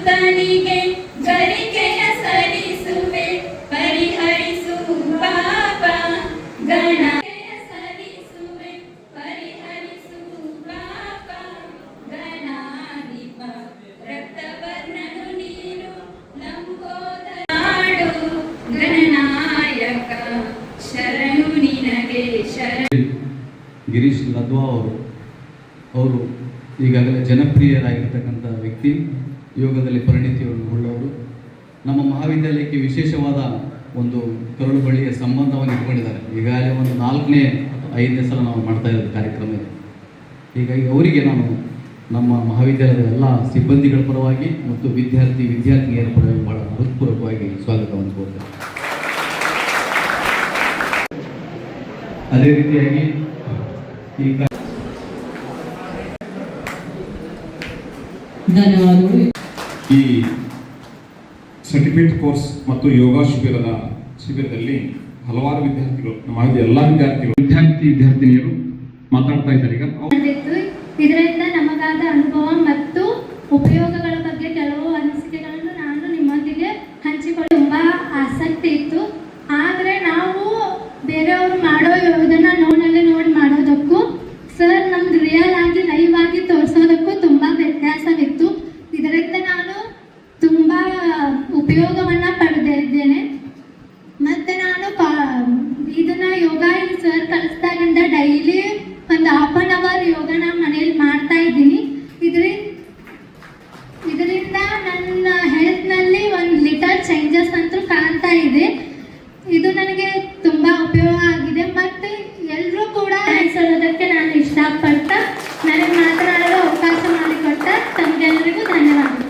ತನಿಗೆ ಗರಿಕೆಯ ಸರಿಸುವೆ ಪರಿಹರಿಸು ಪಾಪ ಗಣಕೆಯ ಸರಿಸುವೆ ಪರಿಹರಿಸು ಪಾಪ ಗಣಾಧಿಪ ರಕ್ತವರ್ಣನು ನೀನು ಲಂಬೋದರ ನಾಡು ಗಣನಾಯಕ ಶರಣು ನಿನಗೆ ಶರಣು. ಗಿರೀಶ್ ಲದ್ವಾ ಅವರು ಈಗಾಗಲೇ ಜನಪ್ರಿಯರಾಗಿರ್ತಕ್ಕಂಥ ವ್ಯಕ್ತಿ, ಯೋಗದಲ್ಲಿ ಪರಿಣಿತಿಯನ್ನು ಉಳ್ಳವರು. ನಮ್ಮ ಮಹಾವಿದ್ಯಾಲಯಕ್ಕೆ ವಿಶೇಷವಾದ ಒಂದು ಕರುಳು ಬಳ್ಳಿಯ ಸಂಬಂಧವನ್ನು ಇಟ್ಕೊಂಡಿದ್ದಾರೆ. ಈಗಾಗಲೇ ಒಂದು 4ನೇ ಅಥವಾ 5ನೇ ಸಲ ನಾವು ಮಾಡ್ತಾ ಇರೋದು ಕಾರ್ಯಕ್ರಮ ಇದೆ. ಹೀಗಾಗಿ ಅವರಿಗೆ ನಾನು ನಮ್ಮ ಮಹಾವಿದ್ಯಾಲಯದ ಎಲ್ಲ ಸಿಬ್ಬಂದಿಗಳ ಪರವಾಗಿ ಮತ್ತು ವಿದ್ಯಾರ್ಥಿನಿಯರ ಪರವಾಗಿ ಬಹಳ ಹೃತ್ಪೂರ್ವಕವಾಗಿ ಸ್ವಾಗತವನ್ನು ಕೋರ್ತೇನೆ. ಅದೇ ರೀತಿಯಾಗಿ ಈಗ ಧನ್ಯವಾದಗಳು. ಈ ಸರ್ಟಿಫಿಕೇಟ್ ಕೋರ್ಸ್ ಮತ್ತು ಯೋಗ ಶಿಬಿರದಲ್ಲಿ ಹಲವಾರು ವಿದ್ಯಾರ್ಥಿಗಳು, ನಮ್ಮ ಎಲ್ಲ ವಿದ್ಯಾರ್ಥಿನಿಯರು ಮಾತಾಡ್ತಾ ಇದ್ದಾರೆ. ಇದರಿಂದ ನಮಗಾದ ಅನುಭವ ಮತ್ತು ಉಪಯೋಗಗಳ ಬಗ್ಗೆ ಕೆಲವು ಅನಿಸಿಕೆಗಳನ್ನು ನಾನು ನಿಮ್ಮೊಂದಿಗೆ ಹಂಚಿಕೊಳ್ಳಲು ತುಂಬಾ ಆಸಕ್ತಿ ಇತ್ತು. ಆದರೆ ನಾವು ಬೇರೆಯವರು ಮಾಡೋ ಇದನ್ನ ನೋಡಿ ಮಾಡೋದಕ್ಕೂ ಸರ್ ನಮ್ದು ರಿಯಲ್ ಆಗಿ ಲೈವ್ ಆಗಿ ತೋರಿಸೋದಕ್ಕೂ ತುಂಬಾ ವ್ಯತ್ಯಾಸವಿತ್ತು. ಇದರಿಂದ ನಾನು ತುಂಬಾ ಉಪಯೋಗವನ್ನ ಪಡೆದಿದ್ದೇನೆ. ಮತ್ತೆ ನಾನು ಇದನ್ನ ಯೋಗ ಇಲ್ಲಿ ಸರ್ ಕಲಿಸ್ದಾಗಿಂದ ಡೈಲಿ ಒಂದು 1/2 ಅವರ್ ಯೋಗ ನಾನು ಮನೇಲಿ ಮಾಡ್ತಾ ಇದ್ದೀನಿ. ಇದರಿಂದ ನನ್ನ ಹೆಲ್ತ್ನಲ್ಲಿ 1 ಲೀಟರ್ ಚೇಂಜಸ್ ಅಂತೂ ಕಾಣ್ತಾ ಇದೆ. ಇದು ನನಗೆ ತುಂಬಾ ಉಪಯೋಗ ಆಗಿದೆ. ಮತ್ತು ಎಲ್ಲರೂ ಕೂಡ ಹೆಸರೋದಕ್ಕೆ ನಾನು ಇಷ್ಟಪಡ್ತಾ ನನಗೆ ಮಾತನಾಡಲು ಅವಕಾಶ ಮಾಡಿಕೊಟ್ಟ ತಮಗೆಲ್ಲರಿಗೂ ಧನ್ಯವಾದಗಳು.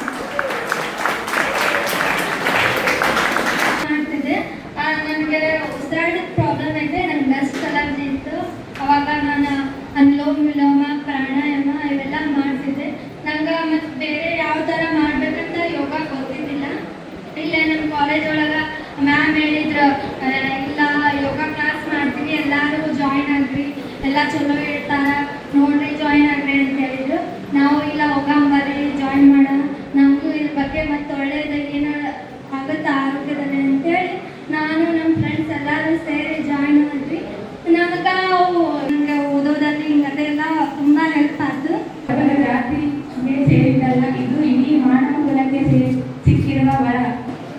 ನನಗೆ ಉಸಿರಾಟದ ಪ್ರಾಬ್ಲಮ್ ಇದೆ. ನಂಗೆ ಡಸ್ಟ್ ಅಲರ್ಜಿ ಇತ್ತು. ಅವಾಗ ನಾನು ಅನುಲೋಮ ವಿಲೋಮ ಪ್ರಾಣಾಯಾಮ ಇವೆಲ್ಲ ಮಾಡ್ತಿದ್ದೆ. ನಂಗೆ ಮತ್ತು ಬೇರೆ ಯಾವ ಥರ ಮಾಡ್ಬೇಕಂತ ಯೋಗ ಗೊತ್ತಿದ್ದಿಲ್ಲ. ಇಲ್ಲೇ ನಮ್ಮ ಕಾಲೇಜ್ ಒಳಗೆ ಮ್ಯಾಮ್ ಹೇಳಿದ್ರು, ಇಲ್ಲ ಯೋಗ ಕ್ಲಾಸ್ ಮಾಡ್ತೀವಿ, ಎಲ್ಲರೂ ಜಾಯಿನ್ ಆಗ್ರಿ, ಎಲ್ಲ ಚಲೋ ಇರ್ತಾರ ನೋಡ್ರಿ, ಜಾಯಿನ್ ಆಗ್ರಿ ಅಂತ ಹೇಳಿದ್ರು. ನಾವು ಇಲ್ಲ ಹೋಗಂಬರ್ರಿ ಜಾಯಿನ್ ಮಾಡೋಣ, ನಮಗೂ ಇದ್ರ ಬಗ್ಗೆ ಮತ್ತು ಒಳ್ಳೆಯದು ಏನು ಆಗುತ್ತೆ ಆರೋಗ್ಯದಲ್ಲಿ ಅಂತೇಳಿ ನಾನು ನಮ್ಮ ಫ್ರೆಂಡ್ಸ್ ಎಲ್ಲರೂ ಸೇರಿ ಜಾಯಿನ್ ಆದ್ವಿ. ನಮಗೆ ಓದೋದಲ್ಲಿ ಹಿಂಗದೆಲ್ಲ ತುಂಬ ಹೆಲ್ಪ್ ಆಯ್ತು. ಜಾತಿ ಸೇರಿದ್ದಲ್ಲ, ಇದು ಇಡೀ ಮಾನವ ಕುಲಕ್ಕೆ ಸಿಕ್ಕಿರುವ ವರ.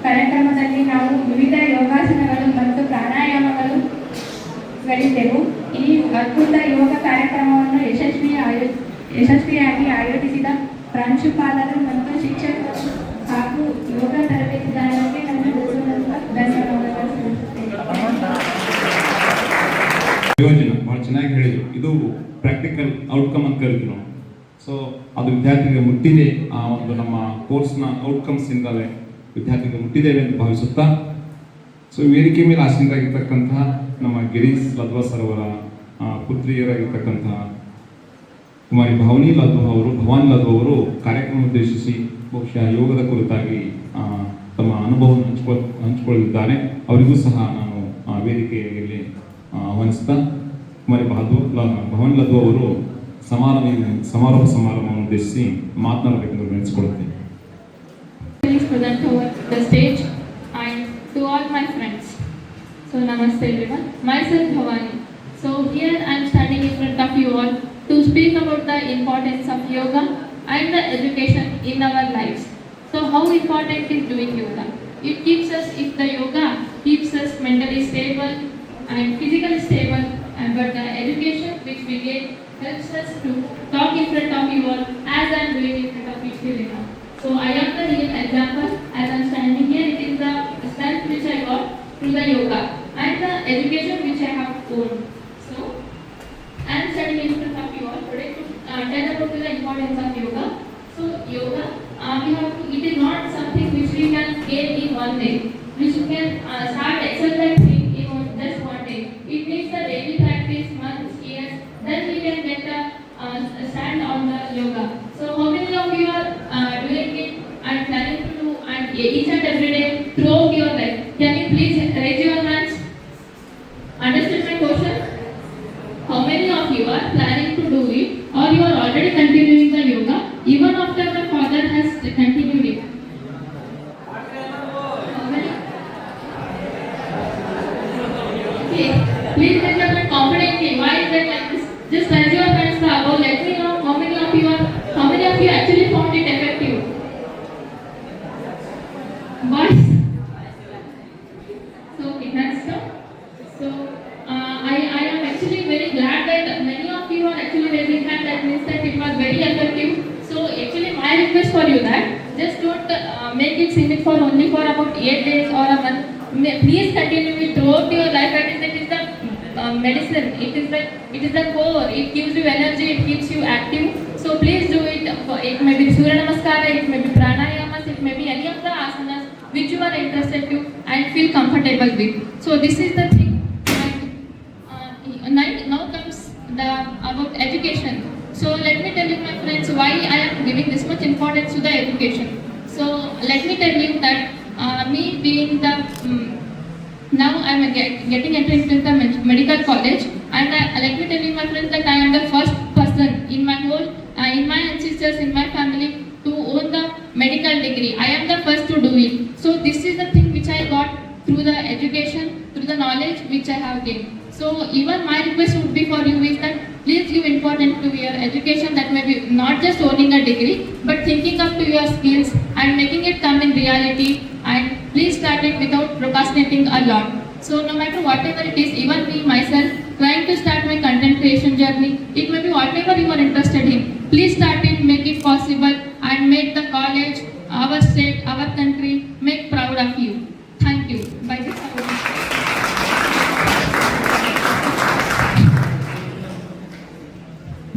ಕಾರ್ಯಕ್ರಮದಲ್ಲಿ ನಾವು ವಿವಿಧ ಯೋಗಾಸನಗಳು ಮತ್ತು ಪ್ರಾಣಾಯಾಮಗಳಿದ್ದೆವು. ಈ ಅದ್ಭುತ ಯೋಗ ಕಾರ್ಯಕ್ರಮವನ್ನು ಯಶಸ್ವಿಯಾಗಿ ಆಯೋಜಿಸಿದ ಪ್ರಾಂಶುಪಾಲರು ಮತ್ತು ಶಿಕ್ಷಕರು ಹಾಗೂ ಯೋಗ ತರಬೇತಿದಾರರಿಗೆ ನನ್ನ ಧನ್ಯವಾದಗಳು ಸಲ್ಲಿಸುತ್ತೇನೆ. ಯೋಜನೆ ಬಹಳ ಚೆನ್ನಾಗಿ ಹೇಳಿದರು. ಇದು ಪ್ರಾಕ್ಟಿಕಲ್ ಔಟ್ಕಮ್ ಅಂತ ಕರಿತೀವಿ ನಾವು. ಸೊ ಅದು ವಿದ್ಯಾರ್ಥಿಗಳಿಗೆ ಮುಟ್ಟಿದೆ. ಆ ಒಂದು ನಮ್ಮ ಕೋರ್ಸ್ನ ಔಟ್ಕಮ್ಸ್ ಇಂದಲೇ ವಿದ್ಯಾರ್ಥಿಗಳಿಗೆ ಮುಟ್ಟಿದ್ದೇವೆ ಎಂದು ಭಾವಿಸುತ್ತಾ, ಸೊ ವೇದಿಕೆ ಮೇಲೆ ಆಸೀನರಾಗಿರ್ತಕ್ಕಂತಹ ನಮ್ಮ ಗಿರೀಶ್ ಲದ್ವಾ ಸರ್ ಅವರ ಪುತ್ರಿಯರಾಗಿರ್ತಕ್ಕಂತಹ ಕುಮಾರಿ ಭವಾನಿ ಲದ್ವಾ ಅವರು ಕಾರ್ಯಕ್ರಮ ಉದ್ದೇಶಿಸಿ ಬಹುಶಃ ಯೋಗದ ಕುರಿತಾಗಿ ತಮ್ಮ ಅನುಭವವನ್ನು ಹಂಚಿಕೊಳ್ಳಿದ್ದಾರೆ. ಅವರಿಗೂ ಸಹ ನಾನು ವೇದಿಕೆಯಲ್ಲಿ ಆಹ್ವಾನಿಸ್ತಾ ಕುಮಾರಿ ಭವಾನಿ ಲದ್ವಾ ಅವರು ಸಮಾರೋಪ ಸಮಾರಂಭವನ್ನು ಉದ್ದೇಶಿಸಿ ಮಾತನಾಡಬೇಕೆಂದು ವಿನಂತಿಸಿಕೊಳ್ಳುತ್ತೇನೆ. Present over the stage and to all my friends. So namaste everyone. Myself Bhavani. So here I am standing in front of you all to speak about the importance of yoga and the education in our lives. So how important is doing yoga? It keeps us, if the yoga keeps us mentally stable and physically stable, but the education which we get helps us to talk in front of you all as I am doing in front of you till now. So I am the real example. As I am standing here, it is the strength which I got through the yoga and the education which I have owned. So I am standing in front of you all today to tell about the importance of yoga. So yoga, it is not something which we can gain in one day, which you can start exercising in just one day. It needs the daily practice, months, years, then we can get a stand on the yoga. So how many of you are doing it and planning to do and each and every day throughout your life? Can you please raise your hands? Understood my question? How many of you are planning to do it or you are already continuing the yoga even after the father has continued it? please raise your hand confidently. Why is that like this? Just raise your hands above. Let me know how many of you actually found it effective. Boys. So okay, hands down. So I am actually very glad that many of you are actually raising hand. That means that it was very effective. So actually my request for you that just don't make it seem for only for about 8 days or a month. Please continue it throughout your life. That is the medicine. It is the core. It gives you energy. It keeps you active. So please do it. It may be Surya Namaskara. It may be pranayamas. It may be any of the asanas which you are interested to and feel comfortable with. So this is the thing. Now comes the about education. So let me tell you, my friends, why I am giving this much importance to the education. So let me tell you that me being the now I am getting entered into the medical college, and let me tell you, my friends, that I am the first person in my whole in my ancestors, in my family, to own the medical degree. I am the first to do it. So this is the thing which I got through the education, through the knowledge which I have gained. So even my request would be for you is that please give importance to your education, that may be not just owning a degree, but thinking up to your skills and making it come in reality, and please start it without procrastinating a lot. So no matter whatever it is, even me myself trying to start my content creation journey, it may be whatever you are interested in, please start it, make it possible, and make the college, our state, our country, make proud of you. Thank you. By this I would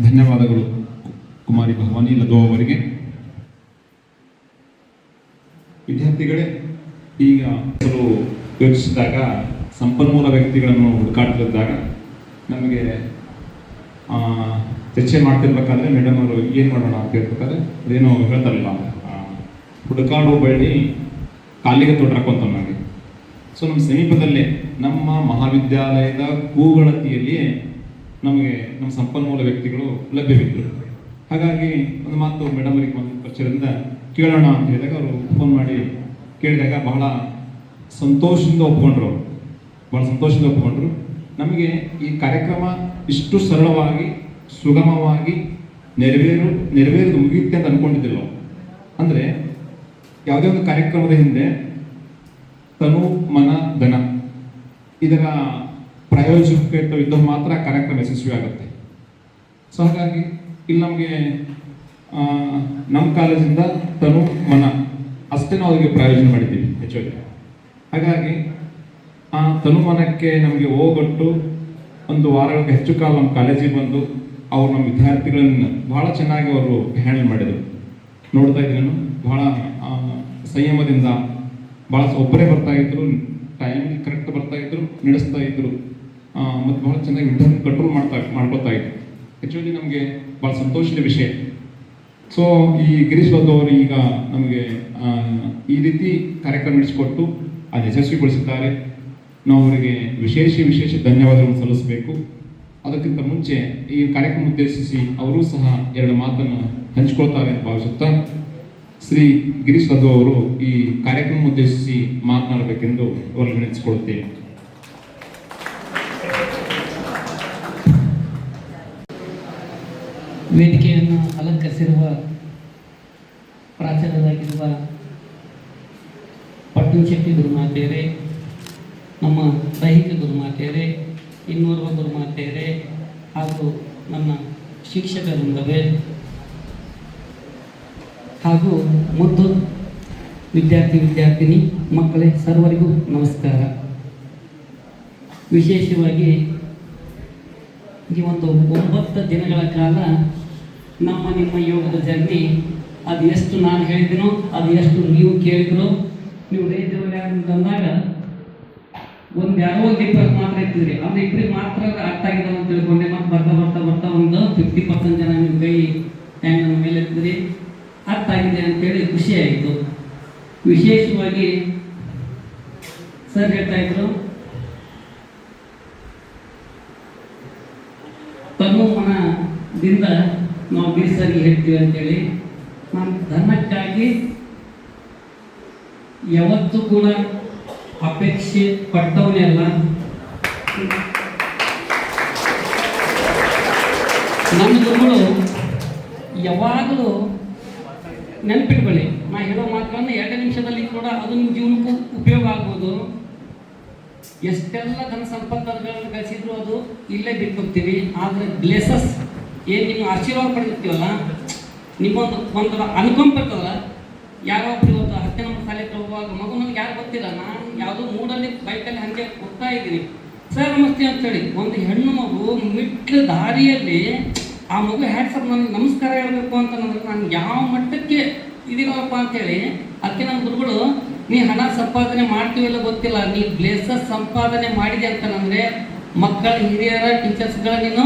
ಧನ್ಯವಾದಗಳು ಕುಮಾರಿ ಭವಾನಿ ಲದೋ ಅವರಿಗೆ. ವಿದ್ಯಾರ್ಥಿಗಳೇ, ಈಗ ಯೋಚಿಸಿದಾಗ ಸಂಪನ್ಮೂಲ ವ್ಯಕ್ತಿಗಳನ್ನು ಹುಡುಕಾಡ್ತಿದ್ದಾಗ ನಮಗೆ ಚರ್ಚೆ ಮಾಡ್ತಿರ್ಬೇಕಾದ್ರೆ madam ಅವರು ಏನು ಮಾಡೋಣ ಅಂತ ಹೇಳ್ಬೇಕಾದ್ರೆ ಅದೇನೋ ಹೇಳ್ತಾರಲ್ಲ, ಹುಡುಕಾಡೋ ಬಳ್ಳಿ ಕಾಲಿಗೆ ತೊಡರಕ್ಕಂತ ನಮಗೆ. ಸೊ ನಮ್ಮ ಸಮೀಪದಲ್ಲೇ ನಮ್ಮ ಮಹಾವಿದ್ಯಾಲಯದ ಕೂಗಳತಿಯಲ್ಲಿಯೇ ನಮಗೆ ನಮ್ಮ ಸಂಪನ್ಮೂಲ ವ್ಯಕ್ತಿಗಳು ಲಭ್ಯವಿದ್ದರು. ಹಾಗಾಗಿ ಒಂದು ಮಾತು ಮೇಡಮ್ ಅವರಿಗೆ ಒಂದು ಪರಿಚಯದಿಂದ ಕೇಳೋಣ ಅಂತ ಹೇಳಿದಾಗ ಅವರು ಫೋನ್ ಮಾಡಿ ಕೇಳಿದಾಗ ಬಹಳ ಸಂತೋಷದಿಂದ ಒಪ್ಕೊಂಡ್ರು. ನಮಗೆ ಈ ಕಾರ್ಯಕ್ರಮ ಇಷ್ಟು ಸರಳವಾಗಿ ಸುಗಮವಾಗಿ ನೆರವೇರಿದು ಮುಗಿಯುತ್ತೆ ಅಂತ ಅಂದ್ಕೊಂಡಿದ್ದಿಲ್ಲ. ಅಂದರೆ ಯಾವುದೇ ಒಂದು ಕಾರ್ಯಕ್ರಮದ ಹಿಂದೆ ತನು ಮನ ಧನ ಇದರ ಪ್ರಾಯೋಜಕತ್ವ ಇದ್ದಾಗ ಮಾತ್ರ ಕಾರ್ಯಕ್ರಮ ಯಶಸ್ವಿ ಆಗುತ್ತೆ. ಸೊ ಹಾಗಾಗಿ ಇಲ್ಲಿ ನಮಗೆ ನಮ್ಮ ಕಾಲೇಜಿಂದ ತನು ಮನ ಅಷ್ಟೇ ನಾವು ಅವರಿಗೆ ಪ್ರಾಯೋಜನ ಮಾಡಿದ್ದೀವಿ ಹೆಚ್ಚಾಗಿ. ಹಾಗಾಗಿ ಆ ತನುಮನಕ್ಕೆ ನಮಗೆ ಹೋಗೊಟ್ಟು ಒಂದು ವಾರಕ್ಕೆ ಹೆಚ್ಚು ಕಾಲ ನಮ್ಮ ಕಾಲೇಜಿಗೆ ಬಂದು ಅವರು ನಮ್ಮ ವಿದ್ಯಾರ್ಥಿಗಳನ್ನು ಬಹಳ ಚೆನ್ನಾಗಿ ಅವರು ಹ್ಯಾಂಡಲ್ ಮಾಡಿದರು. ನೋಡ್ತಾ ಇದ್ದೀನಿ ನಾನು, ಬಹಳ ಸಂಯಮದಿಂದ ಭಾಳ ಒಬ್ಬರೇ ಬರ್ತಾಯಿದ್ರು, ಟೈಮಿಗೆ ಕರೆಕ್ಟ್ ಬರ್ತಾಯಿದ್ರು, ನಡೆಸ್ತಾ ಇದ್ರು, ಮತ್ತು ಬಹಳ ಚೆನ್ನಾಗಿ ವಿದ್ಯಾರ್ಥಿ ಕಂಟ್ರೋಲ್ ಮಾಡ್ಕೊತಾ ಇದ್ರು. ಆ್ಯಕ್ಚುಲಿ ನಮಗೆ ಭಾಳ ಸಂತೋಷದ ವಿಷಯ. ಸೊ ಈ ಗಿರೀಶ್ ಬಾಬು ಅವರು ಈಗ ನಮಗೆ ಈ ರೀತಿ ಕಾರ್ಯಕ್ರಮ ನಡೆಸಿಕೊಟ್ಟು ಅದು ಯಶಸ್ವಿಗೊಳಿಸಿದ್ದಾರೆ. ನಾವು ಅವರಿಗೆ ವಿಶೇಷ ಧನ್ಯವಾದಗಳನ್ನು ಸಲ್ಲಿಸಬೇಕು. ಅದಕ್ಕಿಂತ ಮುಂಚೆ ಈ ಕಾರ್ಯಕ್ರಮ ಉದ್ದೇಶಿಸಿ ಅವರೂ ಸಹ ಎರಡು ಮಾತನ್ನು ಹಂಚಿಕೊಳ್ತಾರೆ ಅಂತ ಭಾವಿಸುತ್ತಾ ಶ್ರೀ ಗಿರೀಶ್ ಬಾಬು ಅವರು ಈ ಕಾರ್ಯಕ್ರಮ ಉದ್ದೇಶಿಸಿ ಮಾತನಾಡಬೇಕೆಂದು ಅವರಿಗೆ ವಿನಂತಿಸಿಕೊಳ್ಳುತ್ತೇನೆ. ವೇದಿಕೆಯನ್ನು ಅಲಂಕರಿಸಿರುವ ಪ್ರಾಚಾರ್ಯರಾಗಿರುವ ಪಟ್ಟಣ ಶೆಟ್ಟಿ ಗುರುಮಾತೆಯರೇ, ನಮ್ಮ ದೈಹಿಕ ಗುರುಮಾತೆಯರೇ, ಇನ್ನೋರ್ವ ಗುರುಮಾತೆಯರೇ, ಹಾಗೂ ನನ್ನ ಶಿಕ್ಷಕ ವೃಂದವೇ, ಹಾಗೂ ಮುದ್ದು ವಿದ್ಯಾರ್ಥಿನಿ ಮಕ್ಕಳೇ, ಸರ್ವರಿಗೂ ನಮಸ್ಕಾರ. ವಿಶೇಷವಾಗಿ ಈ ಒಂದು 9 ದಿನಗಳ ಕಾಲ ನಿಮ್ಮ ಯೋಗದ ಜರ್ನಿ, ಅದು ಎಷ್ಟು ನಾನು ಹೇಳಿದ್ದೀನೋ, ಅದು ಎಷ್ಟು ನೀವು ಕೇಳಿದ್ರೋ, ನೀವು ರೇಡಿಯೋಲ್ಲಿ ಅಂತಂದಾಗ ಒಂದು ಯಾರೋ ಇಬ್ಬರು ಮಾತ್ರ ಇರ್ತಿದ್ರಿ, ಅದು ಇಬ್ಬರಿಗೆ ಮಾತ್ರ ಅರ್ಥ ಆಗಿದೆ ಅಂತ ತಿಳ್ಕೊಂಡೆ. ಮತ್ತು ಬರ್ತಾ ಒಂದು 50% ಜನ ನಿಮ್ಮ ಕೈ ಹ್ಯಾಂಗ್ ನನ್ನ ಮೇಲೆ ಇರ್ತಿದ್ರಿ, ಅರ್ಥ ಆಗಿದೆ ಅಂತೇಳಿ ಖುಷಿ ಆಯಿತು. ವಿಶೇಷವಾಗಿ ಸರ್ ಹೇಳ್ತಾ ಇದ್ರು, ತನು ಮನದಿಂದ ನಾವು ಗಿರಿಸರಿಗೆ ಹೇಳ್ತೀವಿ ಅಂತೇಳಿ. ನಾನು ಧನಕ್ಕಾಗಿ ಯಾವತ್ತೂ ಕೂಡ ಅಪೇಕ್ಷೆ ಪಟ್ಟವನೇ ಅಲ್ಲ. ನನ್ನ ಗುರುಗಳು ಯಾವಾಗಲೂ ನೆನಪಿಟ್ಕೊಳ್ಳಿ, ನಾ ಹೇಳೋ ಮಾತುಗಳನ್ನು 2 ನಿಮಿಷದಲ್ಲಿ ಕೂಡ ಅದು ನಿಮ್ಮ ಜೀವನಕ್ಕೂ ಉಪಯೋಗ ಆಗ್ಬೋದು. ಎಷ್ಟೆಲ್ಲ ಧನ ಸಂಪತ್ತುಗಳನ್ನು ಗಳಿಸಿದ್ರು ಅದು ಇಲ್ಲೇ ಬಿಟ್ಟು ಹೋಗ್ತೀವಿ. ಆದರೆ ಬ್ಲೆಸಸ್ ಏನು ನಿಮ್ಮ ಆಶೀರ್ವಾದ ಪಡೆದಿರ್ತೀವಲ್ಲ, ನಿಮ್ಮೊಂದು ಅನುಕಂಪ ಇರ್ತದಲ್ಲ. ಯಾರೋ ಒಬ್ರು ಇವತ್ತು 10ನೇ ನಂಬರ್ ಶಾಲೆಗೆ ಹೋಗುವಾಗ ಮಗು ನನಗೆ ಯಾರು ಗೊತ್ತಿಲ್ಲ, ನಾನು ಯಾವುದೋ ಮೂಡಲ್ಲಿ ಬೈಕಲ್ಲಿ ಹಾಗೆ ಹೋಗ್ತಾ ಇದ್ದೀನಿ, ಸರ್ ನಮಸ್ತೆ ಅಂತೇಳಿ ಒಂದು ಹೆಣ್ಣು ಮಗು ಮಿಟ್ಲ ದಾರಿಯಲ್ಲಿ ಆ ಮಗು ಹ್ಯಾಟ್ಸಪ್ ನನಗೆ ನಮಸ್ಕಾರ ಹೇಳಬೇಕು ಅಂತ ನಾನು ಯಾವ ಮಟ್ಟಕ್ಕೆ ಇದೀನಪ್ಪ ಅಂತೇಳಿ. ಅದಕ್ಕೆ ನಮ್ಮ ಗುರುಗಳು, ನೀ ಹಣ ಸಂಪಾದನೆ ಮಾಡ್ತೀವಿಲ್ಲ ಗೊತ್ತಿಲ್ಲ, ನೀ ಬ್ಲೇಸಸ್ ಸಂಪಾದನೆ ಮಾಡಿದೆ ಅಂತಂದರೆ ಮಕ್ಕಳ ಹಿರಿಯರ ಟೀಚರ್ಸ್ಗಳ ನೀನು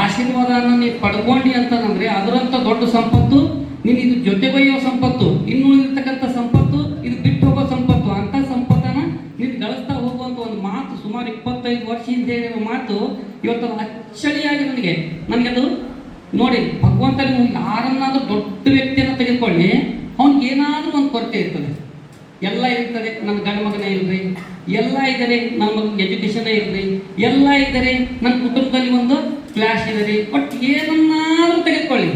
ಆಶೀರ್ವಾದನ ನೀನು ಪಡ್ಕೊಂಡಿ ಅಂತಂದರೆ ಅದರಂಥ ದೊಡ್ಡ ಸಂಪತ್ತು ನೀನು. ಇದು ಜೊತೆ ಬಯ್ಯೋ ಸಂಪತ್ತು, ಇನ್ನು ಉಳಿದಿರ್ತಕ್ಕಂಥ ಸಂಪತ್ತು ಇದು ಬಿಟ್ಟು ಹೋಗೋ ಸಂಪತ್ತು. ಅಂಥ ಸಂಪತ್ತನ್ನು ನೀನು ಗಳಿಸ್ತಾ ಹೋಗುವಂಥ ಒಂದು ಮಾತು ಸುಮಾರು 25 ವರ್ಷ ಹಿಂದೆ ಹೇಳಿರೋ ಮಾತು ಇವತ್ತು ಅಚ್ಚಳಿಯಾಗಿ ನನಗೆ ನೋಡಿ, ಭಗವಂತ ನೀವು ಯಾರನ್ನಾದ್ರೂ ದೊಡ್ಡ ವ್ಯಕ್ತಿಯನ್ನು ತೆಗೆದುಕೊಳ್ಳಿ, ಅವ್ನಿಗೆ ಏನಾದರೂ ಒಂದು ಕೊರತೆ ಇರ್ತದೆ. ಎಲ್ಲ ಇರ್ತದೆ, ನನ್ನ ಗಂಡ ಮಗನೇ ಇಲ್ರಿ, ಎಲ್ಲ ಇದ್ದಾರೆ, ನನ್ನ ಮಗನಿಗೆ ಎಜುಕೇಷನೇ ಇರಲಿ, ಎಲ್ಲ ಇದ್ದಾರೆ, ನನ್ನ ಕುಟುಂಬದಲ್ಲಿ ಒಂದು ಕ್ಲಾಶ್ ಇದೆ ರೀ, ಬಟ್ ಏನನ್ನಾದರೂ ತೆಗೆದುಕೊಳ್ಳಿ.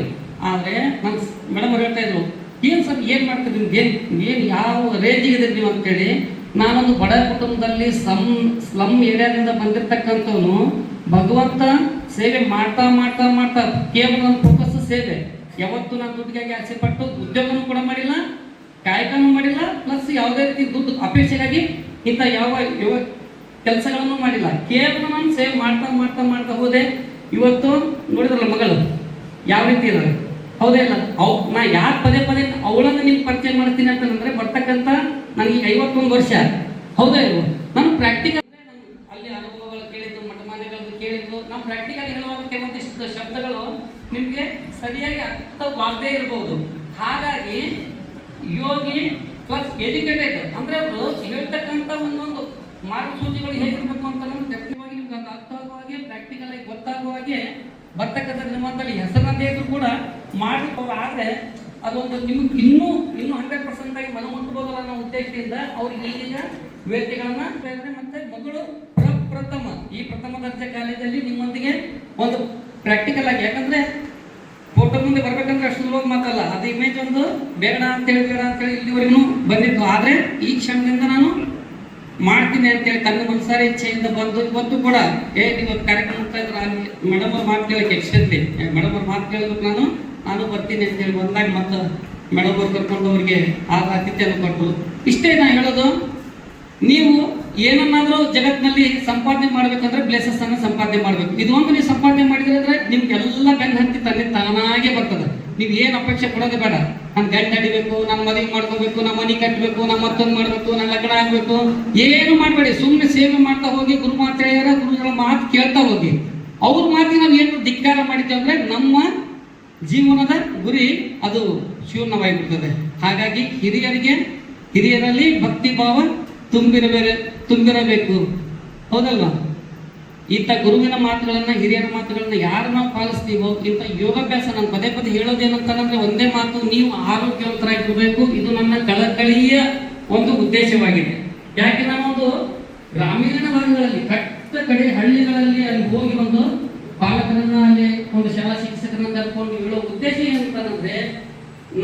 ಆದರೆ ನನ್ನ ಮೇಡಮ್ ಅವ್ರು ಹೇಳ್ತಾ ಇದ್ರು, ಏನು ಸರ್ ಏನು ಮಾಡ್ತಿದ್ರಿ, ಏನು ಯಾವ ರೇಂಜಿಗೆ ಇದ್ದೀರಿ ನೀವು ಅಂತೇಳಿ. ನಾನೊಂದು ಬಡ ಕುಟುಂಬದಲ್ಲಿ ಸ್ಲಮ್ ಏರಿಯಾದಿಂದ ಬಂದಿರತಕ್ಕಂಥವನು, ಭಗವಂತ ಸೇವೆ ಮಾಡ್ತಾ ಮಾಡ್ತಾ ಮಾಡ್ತಾ ಕೇವಲ ನನ್ನ ಫೋಕಸ್ ಸೇವೆ. ಯಾವತ್ತೂ ನಾನು ದುಡ್ಡಿಗಾಗಿ ಆಸೆ ಪಟ್ಟು ಉದ್ಯೋಗನೂ ಕೂಡ ಮಾಡಿಲ್ಲ, ಕಾಯಕನೂ ಮಾಡಿಲ್ಲ, ಪ್ಲಸ್ ಯಾವುದೇ ರೀತಿ ದುಡ್ಡು ಅಪೇಕ್ಷೆಗಾಗಿ ಇಂಥ ಯಾವ ಕೆಲಸಗಳನ್ನು ಮಾಡಿಲ್ಲ. ಕೇವಲ ನಾನು ಸೇವೆ ಮಾಡ್ತಾ ಮಾಡ್ತಾ ಮಾಡ್ತಾ ಹೋದೆ. ಇವತ್ತು ನೋಡಿದ್ರಲ್ಲ ಮಗಳು ಯಾವ ರೀತಿ ಇದ್ದಾರೆ, ಹೌದೇ ಇಲ್ಲ? ನಾ ಯಾಕೆ ಪದೇ ಪದೇ ಅವಳನ್ನು ನಿಮ್ಗೆ ಪರಿಚಯ ಮಾಡ್ತೀನಿ ಅಂತಂದ್ರೆ, ಬರ್ತಕ್ಕಂಥ ನನಗೆ 51 ವರ್ಷ, ಹೌದಾ ಇಲ್ವೋ? ನಾನು ಪ್ರಾಕ್ಟಿಕಲ್ ಅಲ್ಲಿ ಅನುಭವಗಳು ಕೇಳಿದ್ದು, ಮಠಮಾನ್ಯಗಳದ್ದು ಕೇಳಿದ್ದು, ನಾವು ಪ್ರಾಕ್ಟಿಕಲ್ ಹೇಳುವಾಗ ಕೆಲವೊಂದಿಷ್ಟು ಶಬ್ದಗಳು ನಿಮಗೆ ಸರಿಯಾಗಿ ಅರ್ಥವಾಗದೇ ಇರಬಹುದು. ಹಾಗಾಗಿ ಯೋಗಿ ಪ್ಲಸ್ ಎಜುಕೇಟೆಡ್ ಅಂದ್ರೆ ಅವರು ಹೇಳ್ತಕ್ಕಂಥ ಒಂದೊಂದು ಮಾರ್ಗಸೂಚಿಗಳು ಹೇಗಿರ್ಬೇಕು ಅಂತ ಡೆಫಿನೆಟ್ವಾಗಿ ನಿಮ್ಗೆ ಅದು ಅರ್ಥವಾಗುವ ಹಾಗೆ, ಪ್ರಾಕ್ಟಿಕಲ್ ಆಗಿ ಗೊತ್ತಾಗುವ ಹಾಗೆ ಬರ್ತಕ್ಕಂಥ ನಿಮ್ಮಂತಲ್ಲಿ ಹೆಸರನ್ನೇ ಇದ್ರು ಕೂಡ ಮಾಡಿರ್ಬೋದು. ಆದರೆ ಅದೊಂದು ನಿಮ್ಗೆ ಇನ್ನೂ 100% ಆಗಿ ಮನಮುಟ್ಟಬಹುದಲ್ಲ ಅನ್ನೋ ಉದ್ದೇಶದಿಂದ ಅವ್ರಿಗೆ ಈಗೀಗ ವೇದಿಕೆಗಳನ್ನ ಮತ್ತೆ ಮಗಳು ಪ್ರಥಮ ಈ ಪ್ರಥಮ ದರ್ಜೆ ಕಾಲೇಜಲ್ಲಿ ನಿಮ್ಮೊಂದಿಗೆ ಒಂದು ಪ್ರಾಕ್ಟಿಕಲ್ ಆಗಿ, ಯಾಕಂದ್ರೆ ಫೋಟೋ ಮುಂದೆ ಬರ್ಬೇಕಂದ್ರೆ ಅಷ್ಟು ಸುಲಭ ಮಾತಲ್ಲ, ಅದು ಇಮೇಜ್ ಒಂದು ಬೇಡ ಅಂತೇಳಿ ಇಲ್ಲಿವರೆಗೂ ಬಂದಿತ್ತು. ಆದರೆ ಈ ಕ್ಷಣದಿಂದ ನಾನು ಮಾಡ್ತೀನಿ ಅಂತೇಳಿ ತನ್ನ ಮನಸಾರಿ ಇಚ್ಛೆಯಿಂದ ಬಂದು ಇವತ್ತು ಕೂಡ ಇವತ್ತು ಕಾರ್ಯಕ್ರಮ ಮಾಡ್ತಾ ಇದ್ರೆ ಮೇಡಮ್ ಅವ್ರ ಮಾತು ಕೇಳಕ್ಕೆ ಎಕ್ಸ್ಟೆನ್ಲಿ ಮೇಡಮ್ ಅವ್ರ ಮಾತು ಕೇಳಬೇಕು, ನಾನು ಬರ್ತೀನಿ ಅಂತೇಳಿ ಬಂದಾಗ ಮತ್ತು ಮೇಡಮ್ ಅವ್ರು ಕರ್ಕೊಂಡು ಅವ್ರಿಗೆ ಆತಿಥ್ಯನ ಕೊಟ್ಟು. ಇಷ್ಟೇ ನಾನು ಹೇಳೋದು, ನೀವು ಏನನ್ನಾದರೂ ಜಗತ್ತಿನಲ್ಲಿ ಸಂಪಾದನೆ ಮಾಡ್ಬೇಕಂದ್ರೆ ಬ್ಲೇಸಸ್ ಅನ್ನು ಸಂಪಾದನೆ ಮಾಡಬೇಕು. ಇದೊಂದು ನೀವು ಸಂಪಾದನೆ ಮಾಡಿದ್ರೆ ಅಂದ್ರೆ ನಿಮ್ಗೆಲ್ಲ ಬೆನ್ನ ಹತ್ತಿ ತಂದೆ ತಾನಾಗೆ ಬರ್ತದೆ. ನೀವು ಏನು ಅಪೇಕ್ಷೆ ಕೊಡೋದು ಬೇಡ. ನಾನು ಗಂಟೆ ಅಡಿಬೇಕು, ನಾನು ಮದುವೆ ಮಾಡ್ಕೋಬೇಕು, ನಮ್ಮ ಮನೆ ಕಟ್ಟಬೇಕು, ನಮ್ಮ ಮತ್ತೊಂದು ಮಾಡಬೇಕು, ನನ್ನ ಲಗ್ನ ಆಗಬೇಕು, ಏನು ಮಾಡಬೇಡಿ. ಸುಮ್ಮನೆ ಸೇವೆ ಮಾಡ್ತಾ ಹೋಗಿ, ಗುರುಗಳ ಮಾತು ಕೇಳ್ತಾ ಹೋಗಿ. ಅವ್ರ ಮಾತಿಗೆ ನಾವು ಏನು ಧಿಕ್ಕಾರ ಮಾಡಿದ್ದೇವೆ ಅಂದ್ರೆ ನಮ್ಮ ಜೀವನದ ಗುರಿ ಅದು ಶೂನ್ಯವಾಗಿರ್ತದೆ. ಹಾಗಾಗಿ ಹಿರಿಯರಲ್ಲಿ ಭಕ್ತಿ ಭಾವ ತುಂಬಿರಬೇಕು, ಹೌದಲ್ವಾ? ಇಂಥ ಗುರುವಿನ ಮಾತುಗಳನ್ನ, ಹಿರಿಯರ ಮಾತುಗಳನ್ನ ಯಾರು ನಾವು ಪಾಲಿಸ್ತೀವೋ, ಇಂಥ ಯೋಗಾಭ್ಯಾಸ ನಾನು ಪದೇ ಪದೇ ಹೇಳೋದೇನಂತಂದ್ರೆ ಒಂದೇ ಮಾತು, ನೀವು ಆರೋಗ್ಯವಂತರಾಗಿರ್ಬೇಕು. ಇದು ನನ್ನ ಕಳಕಳಿಯ ಒಂದು ಉದ್ದೇಶವಾಗಿದೆ. ಯಾಕೆ ನಾನೊಂದು ಗ್ರಾಮೀಣ ಭಾಗಗಳಲ್ಲಿ, ಕಟ್ಟ ಕಡೆ ಹಳ್ಳಿಗಳಲ್ಲಿ ಅಲ್ಲಿ ಹೋಗಿ ಒಂದು ಪಾಲಕರನ್ನ, ಅಲ್ಲಿ ಒಂದು ಶಾಲಾ ಶಿಕ್ಷಕರನ್ನ ಕರ್ಕೊಂಡು ಹೇಳೋ ಉದ್ದೇಶ ಏನಂತಂದ್ರೆ,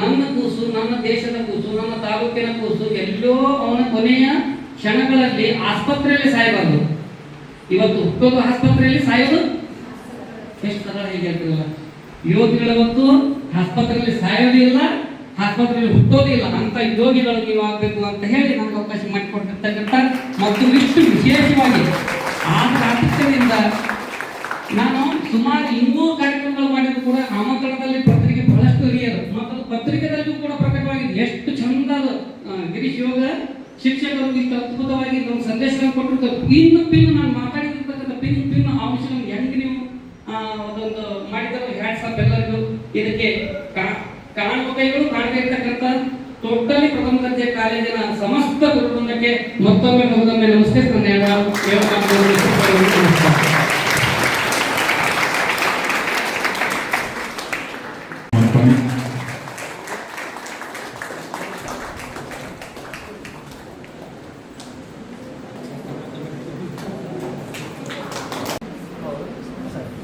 ನನ್ನ ಕೂಸು, ನನ್ನ ದೇಶದ ಕೂಸು, ನನ್ನ ತಾಲೂಕಿನ ಕೂಸು ಎಲ್ಲೋ ಅವನ ಕೊನೆಯ ಕ್ಷಣಗಳಲ್ಲಿ ಆಸ್ಪತ್ರೆಯಲ್ಲಿ ಸಾಯಬಾರ್ದು. ಇವತ್ತು ಹುಟ್ಟೋದು ಆಸ್ಪತ್ರೆಯಲ್ಲಿ, ಸಾಯೋದು ಎಷ್ಟು ಸರಳ ಹೇಗೆ ಹೇಳ್ತಿರಲ್ಲ. ಯೋಗಿಗಳ ಹೊತ್ತು ಆಸ್ಪತ್ರೆಯಲ್ಲಿ ಸಾಯೋದು ಇಲ್ಲ, ಆಸ್ಪತ್ರೆಯಲ್ಲಿ ಹುಟ್ಟೋದು ಇಲ್ಲ. ಅಂತ ಯೋಗಿಗಳು ನೀವು ಆಗ್ಬೇಕು ಅಂತ ಹೇಳಿ ನಮ್ಗೆ ಅವಕಾಶ ಮಾಡಿಕೊಟ್ಟಿರ್ತಕ್ಕಂಥ ಮತ್ತು ಇಷ್ಟು ವಿಶೇಷವಾಗಿ ಆತಿಥ್ಯದಿಂದ ನಾನು ಸುಮಾರು 200 ಕಾರ್ಯಕ್ರಮಗಳು ಮಾಡಿದ್ರು ಕೂಡ ಆಮಂತ್ರಣದಲ್ಲಿ ಪತ್ರಿಕೆ ಬಹಳಷ್ಟು ಹಿರಿಯರು ಮತ್ತು ಪತ್ರಿಕೆದಲ್ಲಿಯೂ ಕೂಡ ಪ್ರಕಟವಾಗಿದೆ. ಎಷ್ಟು ಚಂದ ಗಿರೀಶ್ ಯೋಗ ಶಿಕ್ಷಕರು ಇಷ್ಟು ಅದ್ಭುತವಾಗಿ ಒಂದು ಸಂದೇಶಗಳನ್ನು ಕೊಟ್ಟಿರ್ತಾರೆ. ಪಿನ್ನು ನಾನು ಮಾತಾಡಿರ್ತಕ್ಕಂಥ ಪಿನ್ನು ಅಂಶಗಳನ್ನು ಹೆಂಗೆ ನೀವು ಅದೊಂದು ಮಾಡಿದರೆ ಹ್ಯಾಟ್ಸ್ ಆಫ್ ಎಲ್ಲರಿಗೂ. ಇದಕ್ಕೆ ಕಾಣುವ ಕೈಗಳು ಕಾಣದೇ ಇರ್ತಕ್ಕಂಥ ಟೋಟಲಿ ಪ್ರಥಮ ದರ್ಜೆ ಕಾಲೇಜಿನ ಸಮಸ್ತ ಗುರುವೃಂದಕ್ಕೆ ಮತ್ತೊಮ್ಮೆ ನಮಸ್ತೆ.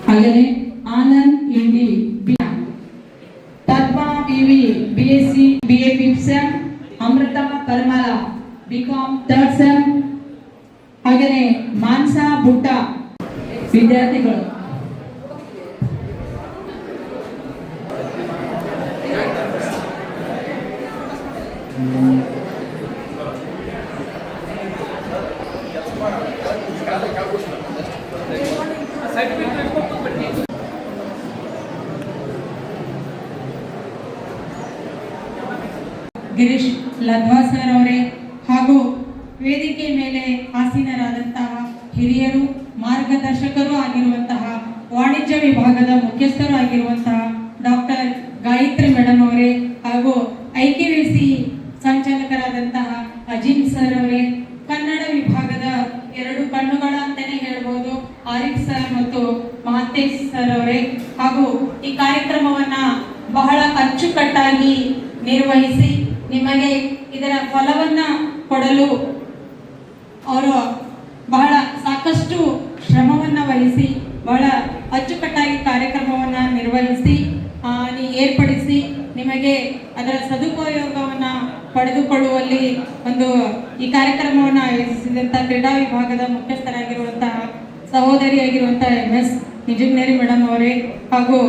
ಹಾಗೆಯೇ ಆನಂದ್ ಇಂಡಿ BA 5th SEM, ಅಮೃತಮ್ಮ ಪರಮಾಲ BCom 3rd SEM, ಹಾಗೆಯೇ ಮಾನ್ಸಾ ಬುಟ್ಟ ವಿದ್ಯಾರ್ಥಿಗಳು. ಗಿರೀಶ್ ಲದ್ವಾ ಸರ್ ಅವರೇ ಹಾಗೂ ವೇದಿಕೆ ಮೇಲೆ ಆಸೀನರಾದಂತಹ ಹಿರಿಯರು, ಮಾರ್ಗದರ್ಶಕರು ಆಗಿರುವಂತಹ ವಾಣಿಜ್ಯ ವಿಭಾಗದ ಮುಖ್ಯಸ್ಥರು ಆಗಿರುವಂತಹ ಡಾಕ್ಟರ್ ಗಾಯತ್ರಿ ಮೇಡಮ್ ಅವರೇ ಹಾಗೂ IKVC ಸಂಚಾಲಕರಾದಂತಹ ಅಜಿಮ್ ಸರ್ ಅವರೇ, ಕನ್ನಡ ವಿಭಾಗದ 2 ಕಣ್ಣುಗಳ ಅಂತಾನೆ ಹೇಳ್ಬೋದು ಆರಿಫ್ ಸರ್ ಮತ್ತು ಮಹತೇಶ್ ಸರ್ ಅವರೇ, ಹಾಗೂ ಈ ಕಾರ್ಯಕ್ರಮವನ್ನ ಬಹಳ ಅಚ್ಚುಕಟ್ಟಾಗಿ ನಿರ್ವಹಿಸಿ ನಿಮಗೆ ಇದರ ಫಲವನ್ನ ಕೊಡಲು ಅವರು ಬಹಳ ಸಾಕಷ್ಟು ಶ್ರಮವನ್ನ ವಹಿಸಿ ಬಹಳ ಅಚ್ಚುಕಟ್ಟಾಗಿ ಕಾರ್ಯಕ್ರಮವನ್ನ ನಿರ್ವಹಿಸಿ ಏರ್ಪಡಿಸಿ ನಿಮಗೆ ಅದರ ಸದುಪಯೋಗವನ್ನ ಪಡೆದುಕೊಳ್ಳುವಲ್ಲಿ ಈ ಕಾರ್ಯಕ್ರಮವನ್ನು ಆಯೋಜಿಸಿದಂತಹ ಕ್ರೀಡಾ ವಿಭಾಗದ ಮುಖ್ಯಸ್ಥರಾಗಿರುವಂತಹ ಸಹೋದರಿಯಾಗಿರುವಂತಹ MS ಇಂಜಿನಿಯರಿಂಗ್ ಮೇಡಮ್ ಅವರೇ ಹಾಗೂ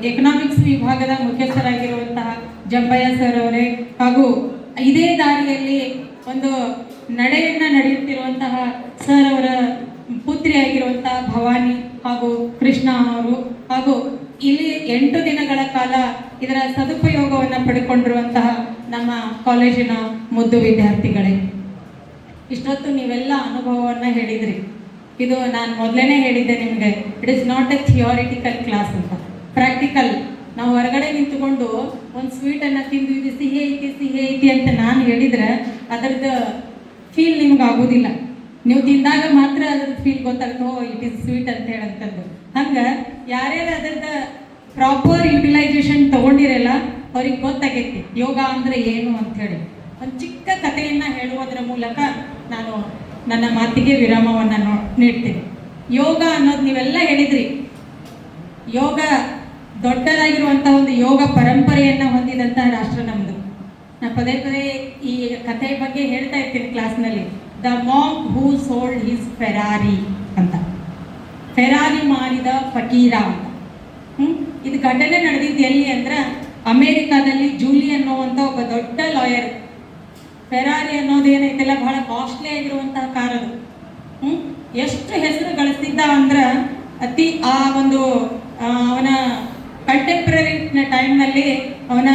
ಎಕನಾಮಿಕ್ಸ್ ವಿಭಾಗದ ಮುಖ್ಯಸ್ಥರಾಗಿರುವಂತಹ ಜಂಬಯ್ಯ ಸರ್ ಅವರೇ ಹಾಗೂ ಇದೇ ದಾರಿಯಲ್ಲಿ ನಡೆಯನ್ನ ನಡೆಯುತ್ತಿರುವಂತಹ ಸರ್ ಅವರ ಪುತ್ರಿಯಾಗಿರುವಂತಹ ಭವಾನಿ ಹಾಗೂ ಕೃಷ್ಣ ಅವರು ಹಾಗೂ ಇಲ್ಲಿ 8 ದಿನಗಳ ಕಾಲ ಇದರ ಸದುಪಯೋಗವನ್ನು ಪಡೆದುಕೊಂಡಿರುವಂತಹ ನಮ್ಮ ಕಾಲೇಜಿನ ಮುದ್ದು ವಿದ್ಯಾರ್ಥಿಗಳೇ, ಇಷ್ಟೊತ್ತು ನೀವೆಲ್ಲ ಅನುಭವವನ್ನು ಹೇಳಿದ್ರಿ. ಇದು ನಾನು ಮೊದಲೇ ಹೇಳಿದ್ದೆ ನಿಮಗೆ, it is not a theoretical class ಅಂತ, ಪ್ರಾಕ್ಟಿಕಲ್. ನಾವು ಹೊರಗಡೆ ನಿಂತುಕೊಂಡು ಒಂದು ಸ್ವೀಟನ್ನು ತಿಂದು ಇದು ಸಿಹಿ ಐತಿ ಅಂತ ನಾನು ಹೇಳಿದ್ರೆ ಅದರದ್ದು ಫೀಲ್ ನಿಮ್ಗೆ ಆಗೋದಿಲ್ಲ. ನೀವು ತಿಂದಾಗ ಮಾತ್ರ ಅದ್ರದ್ದು ಫೀಲ್ ಗೊತ್ತಾಗ್ತೋ ಇಟ್ ಇಸ್ ಸ್ವೀಟ್ ಅಂತ ಹೇಳಂತದ್ದು. ಹಂಗೆ ಯಾರ್ಯಾರು ಅದರದ ಪ್ರಾಪರ್ ಯುಟಿಲೈಸೇಷನ್ ತಗೊಂಡಿರಲ್ಲ ಅವ್ರಿಗೆ ಗೊತ್ತಾಗೈತಿ ಯೋಗ ಅಂದರೆ ಏನು ಅಂಥೇಳಿ. ಒಂದು ಚಿಕ್ಕ ಕಥೆಯನ್ನು ಹೇಳುವುದರ ಮೂಲಕ ನಾನು ನನ್ನ ಮಾತಿಗೆ ವಿರಾಮವನ್ನು ನೀಡ್ತೀನಿ. ಯೋಗ ಅನ್ನೋದು ನೀವೆಲ್ಲ ಹೇಳಿದ್ರಿ, ಯೋಗ ದೊಡ್ಡದಾಗಿರುವಂಥ ಒಂದು ಯೋಗ ಪರಂಪರೆಯನ್ನು ಹೊಂದಿದಂತಹ ರಾಷ್ಟ್ರ ನಮ್ಮದು. ನಾನು ಪದೇ ಈ ಕಥೆಯ ಬಗ್ಗೆ ಹೇಳ್ತಾ ಇರ್ತೀನಿ ಕ್ಲಾಸ್ನಲ್ಲಿ. The monk who sold his Ferrari ಅಂತ, ಫೆರಾರಿ ಮಾರಿದ ಫಕೀರ ಅಂತ. ಇದು ಘಟನೆ ನಡೆದಿದ್ದು ಎಲ್ಲಿ ಅಂದ್ರೆ ಅಮೇರಿಕಾದಲ್ಲಿ. ಜೂಲಿ ಅನ್ನುವಂಥ ಒಬ್ಬ ದೊಡ್ಡ ಲಾಯರ್, ಫೆರಾರಿ ಅನ್ನೋದೇನೈತೆಲ್ಲ ಬಹಳ ಕಾಸ್ಟ್ಲಿ ಆಗಿರುವಂತಹ ಕಾರ್ ಅದು. ಎಷ್ಟು ಹೆಸರು ಗಳಿಸ್ತಿದ್ದ ಅಂದ್ರೆ ಅವನ ಕಂಟೆಂಪ್ರರಿ ಟೈಮ್ನಲ್ಲಿ ಅವನ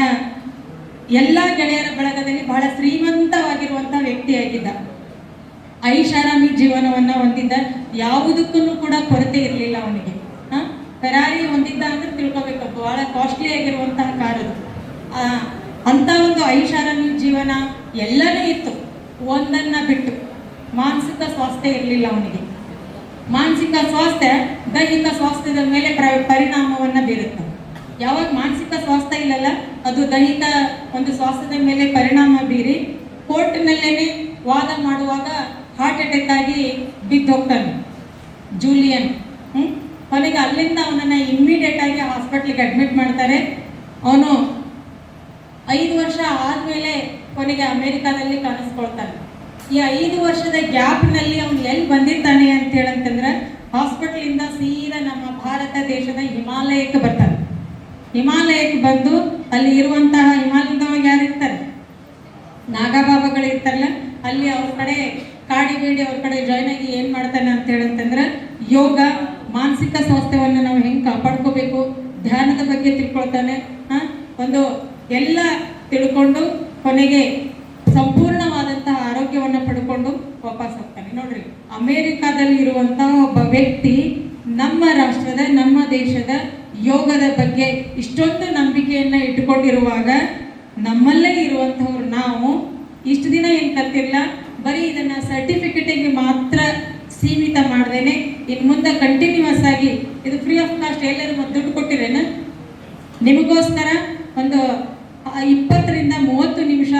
ಎಲ್ಲ ಗೆಳೆಯರ ಬಳಗದಲ್ಲಿ ಬಹಳ ಶ್ರೀಮಂತವಾಗಿರುವಂಥ ವ್ಯಕ್ತಿಯಾಗಿದ್ದ. ಐಷಾರಾಮಿ ಜೀವನವನ್ನು ಹೊಂದಿದ್ದ, ಯಾವುದಕ್ಕೂ ಕೂಡ ಕೊರತೆ ಇರಲಿಲ್ಲ ಅವನಿಗೆ. ಫೆರಾರಿ ಹೊಂದಿದ್ದ ಅಂದ್ರೆ ತಿಳ್ಕೊಬೇಕು, ಬಹಳ ಕಾಸ್ಟ್ಲಿ ಆಗಿರುವಂತಹ ಕಾರ್ ಅದು. ಅಂಥ ಒಂದು ಐಷಾರಾಮಿ ಜೀವನ ಎಲ್ಲನೂ ಇತ್ತು, ಒಂದನ್ನ ಬಿಟ್ಟು ಮಾನಸಿಕ ಸ್ವಾಸ್ಥ್ಯ ಇರಲಿಲ್ಲ ಅವನಿಗೆ. ಮಾನಸಿಕ ಸ್ವಾಸ್ಥ್ಯ ದೈಹಿಕ ಸ್ವಾಸ್ಥ್ಯದ ಮೇಲೆ ಪರಿಣಾಮವನ್ನು ಬೀರುತ್ತೆ. ಯಾವಾಗ ಮಾನಸಿಕ ಸ್ವಾಸ್ಥ್ಯ ಇಲ್ಲಲ್ಲ, ಅದು ದೈಹಿಕ ಒಂದು ಸ್ವಾಸ್ಥ್ಯದ ಮೇಲೆ ಪರಿಣಾಮ ಬೀರಿ ಕೋರ್ಟ್ನಲ್ಲೇನೆ ವಾದ ಮಾಡುವಾಗ ಹಾರ್ಟ್ ಅಟ್ಯಾಕ್ ಆಗಿ ಬಿದ್ದು ಹೋಗ್ತಾನೆ ಜೂಲಿಯನ್. ಕೊನೆಗೆ ಅಲ್ಲಿಂದ ಅವನನ್ನು ಇಮ್ಮಿಡಿಯೇಟ್ ಆಗಿ ಹಾಸ್ಪಿಟ್ಲಿಗೆ ಅಡ್ಮಿಟ್ ಮಾಡ್ತಾರೆ. ಅವನು 5 ವರ್ಷ ಆದಮೇಲೆ ಕೊನೆಗೆ ಅಮೇರಿಕಾದಲ್ಲಿ ಕಾಣಿಸ್ಕೊಳ್ತಾನೆ. ಈ 5 ವರ್ಷದ ಗ್ಯಾಪ್ನಲ್ಲಿ ಅವನು ಎಲ್ಲಿ ಬಂದಿರ್ತಾನೆ ಅಂತ ಹೇಳಂತಂದ್ರೆ ಹಾಸ್ಪಿಟ್ಲಿಂದ ಸೀದಾ ನಮ್ಮ ಭಾರತ ದೇಶದ ಹಿಮಾಲಯಕ್ಕೆ ಬರ್ತಾನೆ. ಹಿಮಾಲಯಕ್ಕೆ ಬಂದು ಅಲ್ಲಿ ಇರುವಂತಹ ಹಿಮಾಲಯದೊಳಗೆ ಯಾರು ಇರ್ತಾರೆ, ನಾಗಬಾಬಾಗಳು ಇರ್ತಾರಲ್ಲ, ಅಲ್ಲಿ ಅವ್ರ ಕಡೆ ಕಾಡಿಬೇಡಿ ಅವ್ರ ಕಡೆ ಜಾಯ್ನ್ ಆಗಿ ಏನು ಮಾಡ್ತಾನೆ ಅಂತ ಹೇಳಂತಂದ್ರೆ ಯೋಗ, ಮಾನಸಿಕ ಸ್ವಾಸ್ಥ್ಯವನ್ನು ನಾವು ಹೆಂಗೆ ಕಾಪಾಡ್ಕೋಬೇಕು, ಧ್ಯಾನದ ಬಗ್ಗೆ ತಿಳ್ಕೊಳ್ತಾನೆ. ಎಲ್ಲ ತಿಳ್ಕೊಂಡು ಕೊನೆಗೆ ಸಂಪೂರ್ಣವಾದಂತಹ ಆರೋಗ್ಯವನ್ನು ಪಡ್ಕೊಂಡು ವಾಪಸ್ ಹೋಗ್ತಾನೆ. ನೋಡ್ರಿ, ಅಮೇರಿಕಾದಲ್ಲಿ ಇರುವಂತಹ ಒಬ್ಬ ವ್ಯಕ್ತಿ ನಮ್ಮ ರಾಷ್ಟ್ರದ, ನಮ್ಮ ದೇಶದ ಯೋಗದ ಬಗ್ಗೆ ಇಷ್ಟೊಂದು ನಂಬಿಕೆಯನ್ನ ಇಟ್ಟುಕೊಂಡಿರುವಾಗ ನಮ್ಮಲ್ಲೇ ಇರುವಂತಹವ್ರು ನಾವು ಇಷ್ಟು ದಿನ ಏನು ಕಲ್ತಿಲ್ಲ, ಬರೀ ಇದನ್ನ ಸರ್ಟಿಫಿಕೇಟಿಗೆ ಮಾತ್ರ ಸೀಮಿತ ಮಾಡ್ದೇನೆ ಇನ್ನು ಮುಂದೆ ಕಂಟಿನ್ಯೂಸ್ ಆಗಿ ಇದು ಫ್ರೀ ಆಫ್ ಕಾಸ್ಟ್ ಎಲ್ಲರೂ ದುಡ್ಡು ಕೊಟ್ಟಿರೇನ ನಿಮಗೋಸ್ಕರ ಒಂದು 20 ರಿಂದ 30 ನಿಮಿಷ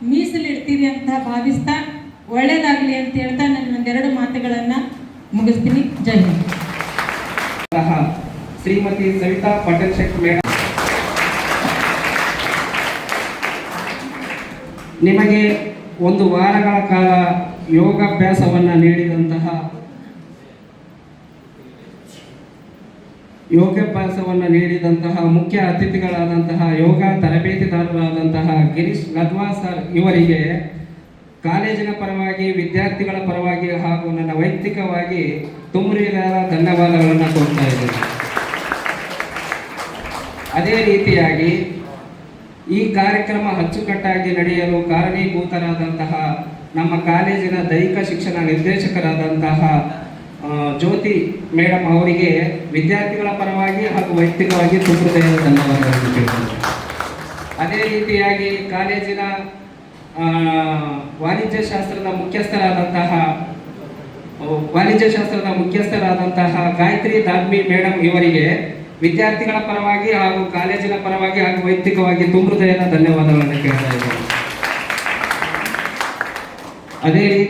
ಮೀಸಲಿಡ್ತೀರಿ ಅಂತ ಭಾವಿಸ್ತಾ ಒಳ್ಳೇದಾಗಲಿ ಅಂತ ಹೇಳ್ತಾ ನಾನು ಒಂದೆರಡು ಮಾತುಗಳನ್ನು ಮುಗಿಸ್ತೀನಿ. ಜೈ ಹಿಂದ್. ಶ್ರೀಮತಿ ಸವಿತಾ ಪಟೇಲ್ ಶೆಟ್ಟಿ ಮೇಡಮ್ ನಿಮಗೆ ಒಂದು ವಾರಗಳ ಕಾಲ ಯೋಗಾಭ್ಯಾಸವನ್ನು ನೀಡಿದಂತಹ ಮುಖ್ಯ ಅತಿಥಿಗಳಾದಂತಹ ಯೋಗ ತರಬೇತಿದಾರರಾದಂತಹ ಗಿರೀಶ್ ಲದ್ವಾ ಸರ್ ಇವರಿಗೆ ಕಾಲೇಜಿನ ಪರವಾಗಿ, ವಿದ್ಯಾರ್ಥಿಗಳ ಪರವಾಗಿ ಹಾಗೂ ನನ್ನ ವೈಯಕ್ತಿಕವಾಗಿ ತುಂಬುರಿದ ಧನ್ಯವಾದಗಳನ್ನು ಕೊಡ್ತಾ ಇದ್ದೇನೆ. ಅದೇ ರೀತಿಯಾಗಿ ಈ ಕಾರ್ಯಕ್ರಮ ಅಚ್ಚುಕಟ್ಟಾಗಿ ನಡೆಯಲು ಕಾರಣೀಭೂತರಾದಂತಹ ನಮ್ಮ ಕಾಲೇಜಿನ ದೈಹಿಕ ಶಿಕ್ಷಣ ನಿರ್ದೇಶಕರಾದಂತಹ ಜ್ಯೋತಿ ಮೇಡಮ್ ಅವರಿಗೆ ವಿದ್ಯಾರ್ಥಿಗಳ ಪರವಾಗಿ ಹಾಗೂ ವೈಯಕ್ತಿಕವಾಗಿ ತುಂಬ ಹೃದಯದ ಧನ್ಯವಾದಗಳನ್ನು ತಿಳಿಸುತ್ತೇನೆ. ಅದೇ ರೀತಿಯಾಗಿ ಕಾಲೇಜಿನ ವಾಣಿಜ್ಯಶಾಸ್ತ್ರದ ಮುಖ್ಯಸ್ಥರಾದಂತಹ ಗಾಯತ್ರಿ ದಾದ್ಮಿ ಮೇಡಮ್ ಇವರಿಗೆ ವಿದ್ಯಾರ್ಥಿಗಳ ಪರವಾಗಿ ಹಾಗೂ ಕಾಲೇಜಿನ ಪರವಾಗಿ ಹಾಗೂ ವೈಯಕ್ತಿಕವಾಗಿ ತುಂಬ ಹೃದಯದ ಧನ್ಯವಾದಗಳನ್ನು ಕೇಳ್ತಾ ಇದ್ದೇನೆ. ಅದೇ ರೀತಿ